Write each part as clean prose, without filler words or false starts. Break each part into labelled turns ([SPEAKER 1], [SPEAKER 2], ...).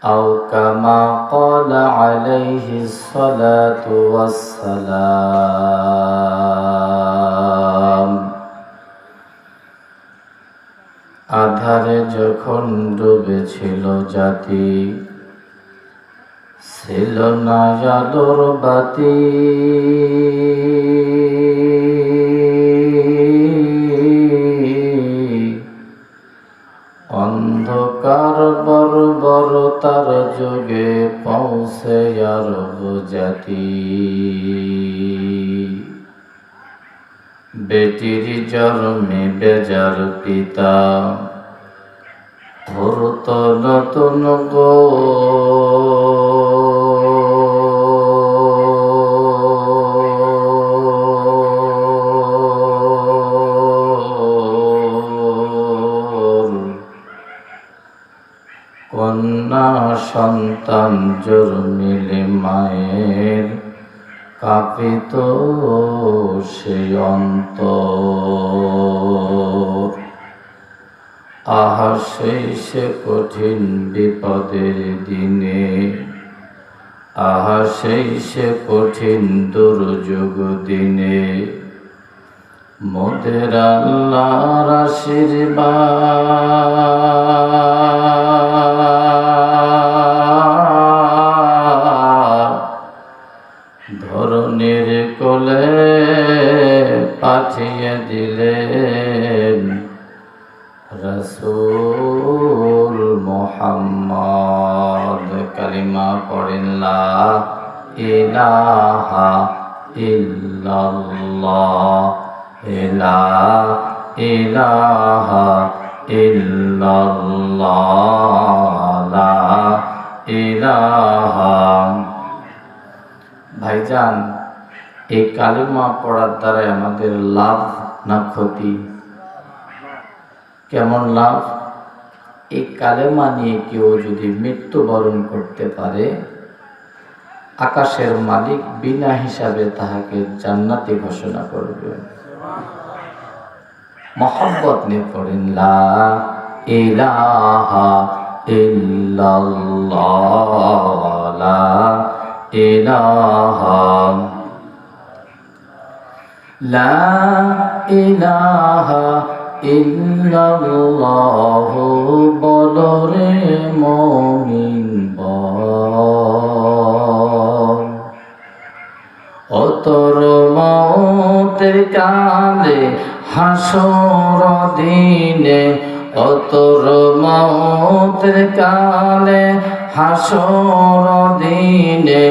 [SPEAKER 1] أو كما قال عليه الصلاة والسلام আধারে যখন ডুবেছিল জাতি ছিল না আলোর বাতি অন্ধকার বর্বরতার যুগে পৌঁছে আরব জাতি বেটির জন্মে বেজার পিতা ধরত নতুন গো কন্যা সন্তান জন্মিলে মায়ের কাঁপিত সে অন্তর আহা সেই সে কঠিন বিপদের দিনে আহা সেই সে কঠিন দুর্যোগ দিনে মোদের আল্লাহর আশীর্বাদ ধরনের কোলে পাঠিয়ে দিলেন রাসূল মুহাম্মদ। কালিমা পড়েন লা ইলাহা ইল্লাল্লাহ লা ইলাহা ইল্লাল্লাহ লা ইলাহা। ভাইজান, এই কালিমা পড়ার দ্বারা আমাদের লাভ না ক্ষতি? কেমন লাভ? এই কালেমা নিয়ে কেউ যদি মৃত্যুবরণ করতে পারে, আকাশের মালিক বিনা হিসাবে তাহাকে জান্নাতি ঘোষণা করবে। মহব্বত নিয়ে পড়েন লা ইলাহা ইল্লাল্লাহ লা ইলাহা লা ইলাহা ইল্লাল্লাহু বলরে মুমিন বল। অতর মৌতের কালে হাসর দিনে অতর মৌতের কালে হাসর দিনে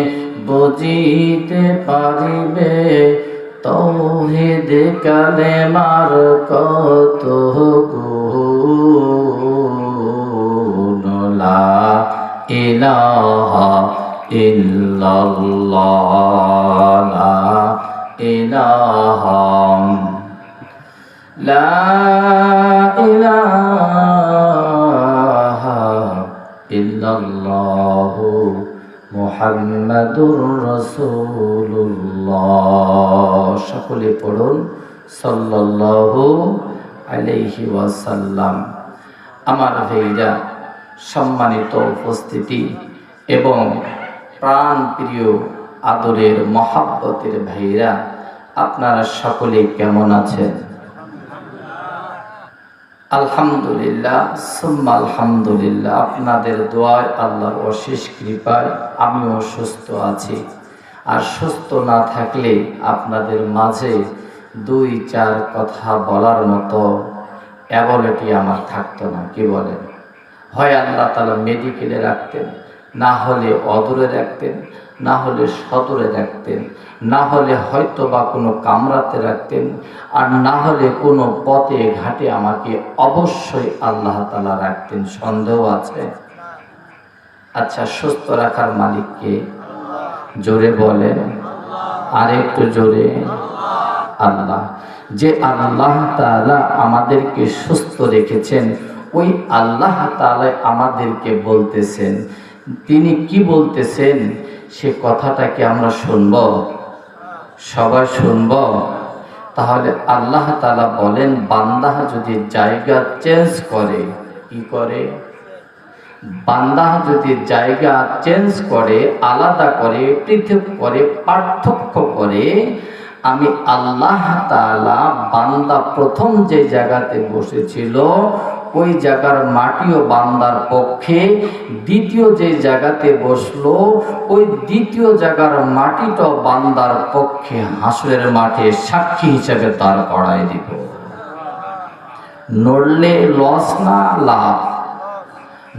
[SPEAKER 1] বুঝিতে পারিবে তাওহীদ কালেমার কত গুণ। লা ইলাহা ইল্লাল্লাহ লা ইলাহা লা ইলাহা ইল্লাল্লাহ মুহাম্মাদুর রাসূলুল্লাহ। সকলে পড়ুন সাল্লাল্লাহু আলাইহি ওয়াসাল্লাম। আমার ভাইরা, সম্মানিত উপস্থিতি এবং প্রাণ প্রিয় আদরের মহাব্বতের ভাইরা, আপনারা সকলে কেমন আছেন? আলহামদুলিল্লাহ সুম্মা আলহামদুলিল্লাহ। আপনাদের দোয়ায়, আল্লাহর অশেষ কৃপায় আমিও সুস্থ আছি। আর সুস্থ না থাকলে আপনাদের মাঝে দুই চার কথা বলার মতো অ্যাবিলিটি আমার থাকতো না। কি বলেন? হয় আল্লাহ তাআলা মেডিকেলে রাখতেন, না হলে অদূরে রাখতেন, না হলে সদরে রাখতেন, না হলে হয়তো বা কোনো কামরাতে রাখতেন, আর না হলে কোনো পথে ঘাটে আমাকে অবশ্যই আল্লাহ তাআলা রাখতেন। সন্দেহ আছে? আচ্ছা, সুস্থ রাখার মালিককে? জোরে বলেন, আর একটু জোরে। আল্লাহ। যে আল্লাহ তাআলা আমাদেরকে সুস্থ রেখেছেন, ওই আল্লাহ তাআলা আমাদেরকে বলতেছেন। তিনি কি বলতেছেন সে কথাটা কি আমরা শুনব? সবাই শুনব? তাহলে আল্লাহ তাআলা বলেন, বান্দা যদি জায়গা চেঞ্জ করে, কি করে? বান্দা যদি জায়গা চেঞ্জ করে, আলাদা করে, পৃথক করে, পার্থক্য করে, আমি আল্লাহ তাআলা বান্দা প্রথম যে জায়গাতে বসেছিল ওই জায়গার মাটিও বান্দার পক্ষে, দ্বিতীয় যে জায়গাতে বসলো ওই দ্বিতীয় জায়গার মাটিটাও বান্দার পক্ষে হাসরের মাঠে সাক্ষী হিসেবে তার করাই দিব। নড়লে লস না লাভ?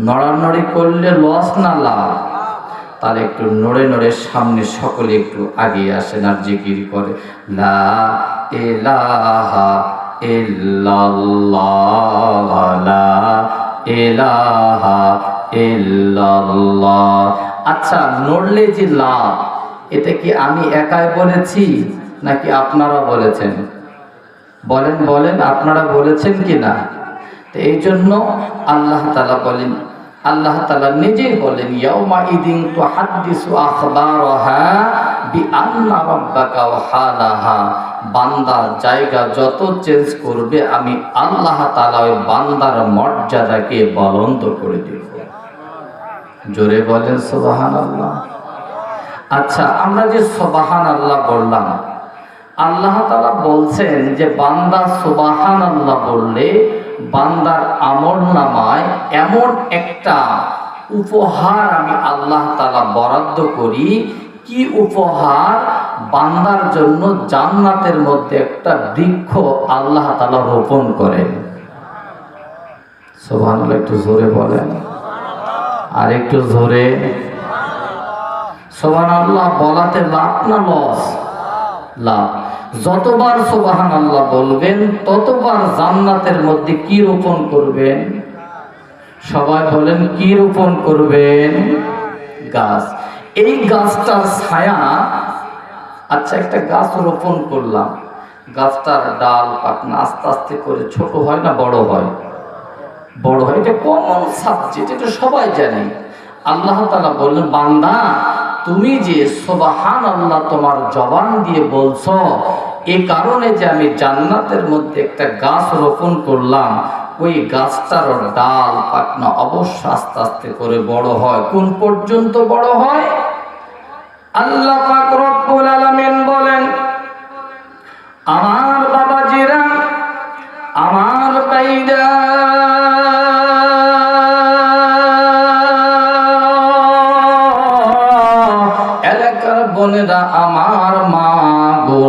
[SPEAKER 1] নড়ানড়ি করলে লস না লাভ? তাহলে একটু নড়ে নড়ে সামনে সকলে একটু আগে আসেন আর জিকির করে লা ইলাহা ইল্লাল্লাহ, লা ইলাহা ইল্লাল্লাহ। আচ্ছা, নড়লে যে লাভ, এটা কি আমি একাই বলেছি নাকি আপনারা বলেছেন? বলেন বলেন, আপনারা বলেছেন কি না? তো এই জন্য আল্লাহ তাআলা বলেন, আল্লাহ তাআলা নিজেই বলেন ইয়াউমা ইদিন তুহাদ্দিসু আখবারাহা বিআন্না রাব্বাকা ওয়া হালাহা। বান্দার জায়গা যত চেঞ্জ করবে আমি আল্লাহ তাআলা ওই বান্দার মর্যাদাকে বলন্দ করে দেব। জোরে বলেন সুবহানাল্লাহ। আচ্ছা, আমরা যে সুবহানাল্লাহ বললাম, আল্লাহ তাআলা বলছেন যে বান্দা সুবহানাল্লাহ বললে বান্দার আমলনামায় এমন একটা উপহার আমি আল্লাহ তাআলা বরাদ্দ করি। কি উপহার? বান্দার জন্য জান্নাতের মধ্যে একটা বৃক্ষ আল্লাহ তাআলা রোপণ করেন। সুবহানাল্লাহ, একটু জোরে বলেন, আর একটু জোরে। সুবহানাল্লাহ বলাতে লাভ না লস? লাভ। যতবার সুবহানাল্লাহ বলবেন ততবার জান্নাতের মধ্যে কি রোপণ করবেন? সবাই বলেন, কি রোপণ করবেন? গাছ। এই গাছটার ছায়া, আচ্ছা একটা গাছ রোপণ করলাম, গাছটার ডাল পাকনা আস্তে আস্তে করে ছোট হয় না বড় হয়? বড় হয়। এটা কমন সাবজেক্ট, এটা সবাই জানি। আল্লাহ তাআলা বললেন বান্দা তুমি যে সুবহানাল্লাহ তোমার জবান দিয়ে বলছো, এই কারণে যে আমি জান্নাতের মধ্যে একটা গাছ রোপণ করলাম, ওই গাছটার ডাল পাকনা অবশ্য আস্তে আস্তে করে বড় হয়। কোন পর্যন্ত বড় হয়? আল্লাহ পাক রব্বুল আলামিন বলেন আমার বাবাজিরা, আমার ভাইরা, বোনেরা, আমার মা গো,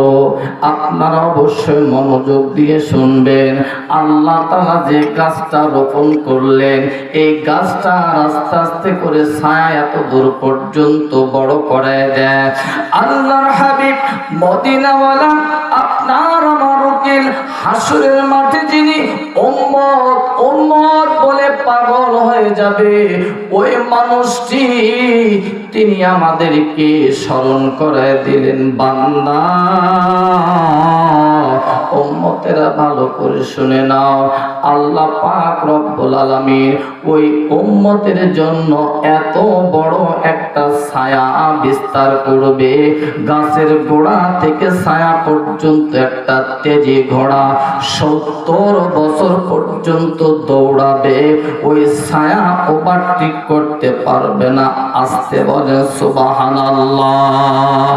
[SPEAKER 1] আপনারা অবশ্যই মনোযোগ দিয়ে শুনবেন। আল্লাহ তাআলা যে গাছটা রোপণ করলেন, এই গাছটা আস্তে আস্তে করে ছায়া এত দূর পর্যন্ত বড় করে দেয়। আল্লাহর হাবিব মদিনাওয়ালা আপনার আমার উকিল হাসরের মাঠে যিনি উম্মত উম্মত বলে পাগল হয়ে যাবে, ওই মানুষটি তিনি আমাদেরকে স্মরণ করে দিলেন বান্দা উম্মতেরা ভালো করে শুনে নাও, আল্লাহ পাক রব্বুল আলামিন ওই উম্মতের জন্য এত বড় একটা ছায়া বিস্তার করবে। গাছের গোড়া থেকে ছায়া পর্যন্ত একটা তেজি ঘোড়া 70 বছর পর্যন্ত দৌড়াবে, ওই ছায়া ওভারটেক করতে পারবে না। আস্তে বলে সুবহানাল্লাহ,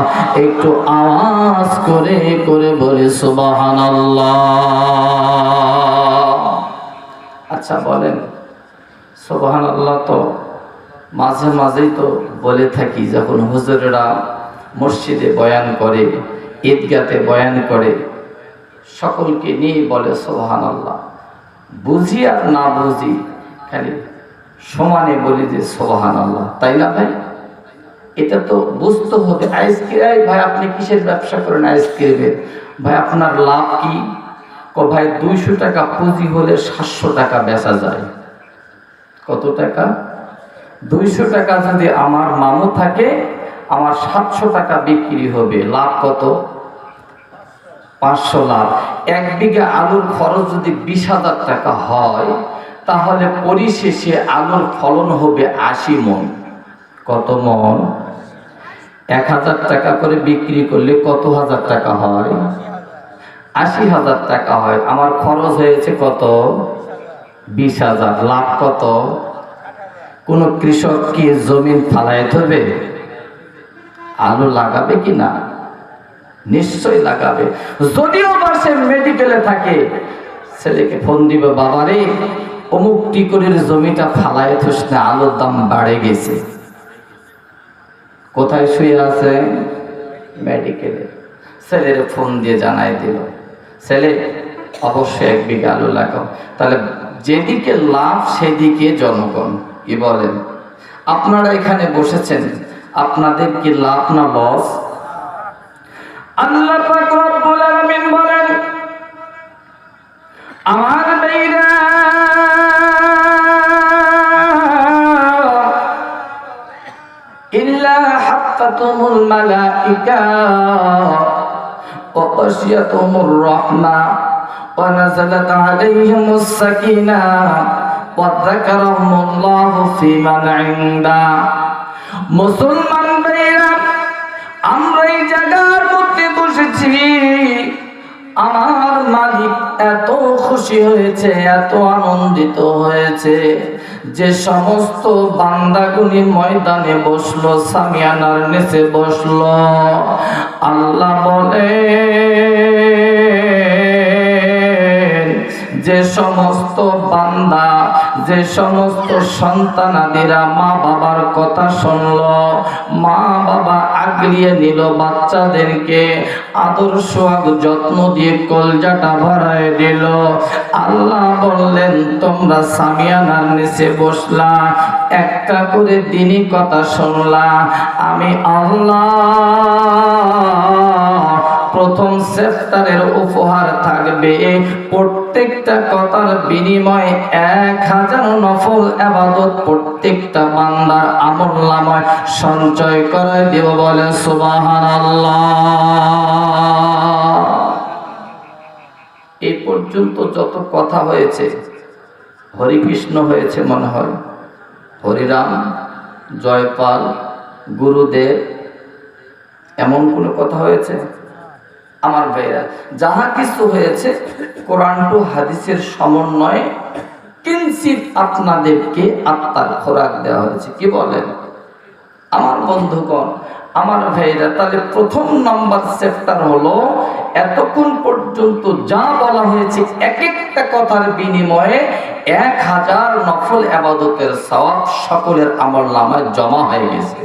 [SPEAKER 1] একটু আওয়াজ করে করে বলে সুবহানাল্লাহ। আচ্ছা বলেন সুবহানাল্লাহ তো মাঝে মাঝেই তো বলে থাকি, যখন হুজুরেরা মসজিদে বয়ান করে, ঈদগাতে বয়ান করে, সকলকে নিয়ে বলে সুবহানাল্লাহ। বুঝি আর না বুঝি খালি সমানে বলি যে সুবহানাল্লাহ, তাই না ভাই? এটা তো বুঝতে হবে। আইসক্রিম ভাই আপনি কিসের ব্যবসা করেন? আইসক্রিমের। ভাই আপনার লাভ কি? ভাই 200 টাকা পুঁজি হলে 700 টাকা বেচা যায়। কত টাকা? 200 টাকা যদি আমার মামু থাকে, আমার 700 টাকা বিক্রি হবে। লাভ কত? 500 লাভ। 1 বিঘা আলুর খরচ যদি 20,000 টাকা হয়, তাহলে পরিশেষে আলুর ফলন হবে 80 মণ। কত মণ? 1000 টাকা করে বিক্রি করলে কত হাজার টাকা হয়? 80,000 টাকা হয়। আমার খরচ হয়েছে কত? 20,000। লাভ কত? কোন কৃষক কি জমিন ফালায় থবে? আলু লাগাবে কি না? নিশ্চয় লাগাবে। যদিও বা সে মেডিকেলে থাকে, ছেলেকে ফোন দিবে, বাবারে অমুক টিকরের জমিটা ফালায় থুস না, আলুর দাম বাড়ে গেছে। কোথায় শুয়ে আছে? মেডিকেলে। ছেলের ফোন দিয়ে জানাই দিল, ছেলে অবশ্যই 1 বিঘা আলু লাগাও। তাহলে যেদিকে লাভ সেদিকে জনগণ। কি বলেন? আপনারা এখানে বসেছেন, আপনাদের কি লাভ না লস? আল্লাহ পাক রব্বুল আলামিন বলেন, আমার ভাইরা ইল্লা হাফাতুমুল মালাইকা ওয়া গাশিয়াতুমুর রাহমা ওয়া নাযালাত আলাইহিমুস সাকিনাহ ওয়া যাকারাহুমুল্লাহু ফি মান ইনদা। মুসলমান ভাইরা, আমরা এই জায়গার মধ্যে বসেছি, আমার মালিক এত খুশি হয়েছে, এত আনন্দিত হয়েছে, যে সমস্ত বান্দাগুলি ময়দানে বসলো, সামিয়ানার নিচে বসলো, আল্লাহ বলে যে সমস্ত বান্দা, যে সমস্ত সন্তানাদিরা মা বাবার কথা শুনলো, মা বাবা আগলিয়ে নিল বাচ্চাদেরকে, আদর সোহাগ যত্ন দিয়ে কলজাটা ভরায় দিল, আল্লাহ বললেন তোমরা সামিয়ানার নিচে বসলা, একটা করে দিনই কথা শুনলা, আমি আল্লাহ প্রথম সেফতারের উপহার থাকবে, প্রত্যেকটা কথার বিনিময়ে 1000 নফল ইবাদত প্রত্যেকটা বান্দার আমলনামায় সঞ্চয় করে দেব। বলেন সুবহানাল্লাহ। এই পর্যন্ত যত কথা হয়েছে, হরিকৃষ্ণ হয়েছে মনে হয়, হরিরাম, জয়পাল, গুরুদেব, এমন কোনো কথা হয়েছে? আমার ভাইরা, যাহা কিছু হয়েছে কোরআন টু হাদিসের সমন্বয়ে কিঞ্চিত আপনাদেরকে আত্মার খোরাক দেওয়া হয়েছে। কি বলেন আমার বন্ধুগণ, আমার ভাইরা? তাহলে প্রথম নাম্বার চ্যাপ্টার হলো, এতক্ষণ পর্যন্ত যা বলা হয়েছে এক একটা কথার বিনিময়ে 1000 নফল ইবাদতের সওয়াব সকলের আমলনামায় জমা হয়ে গেছে।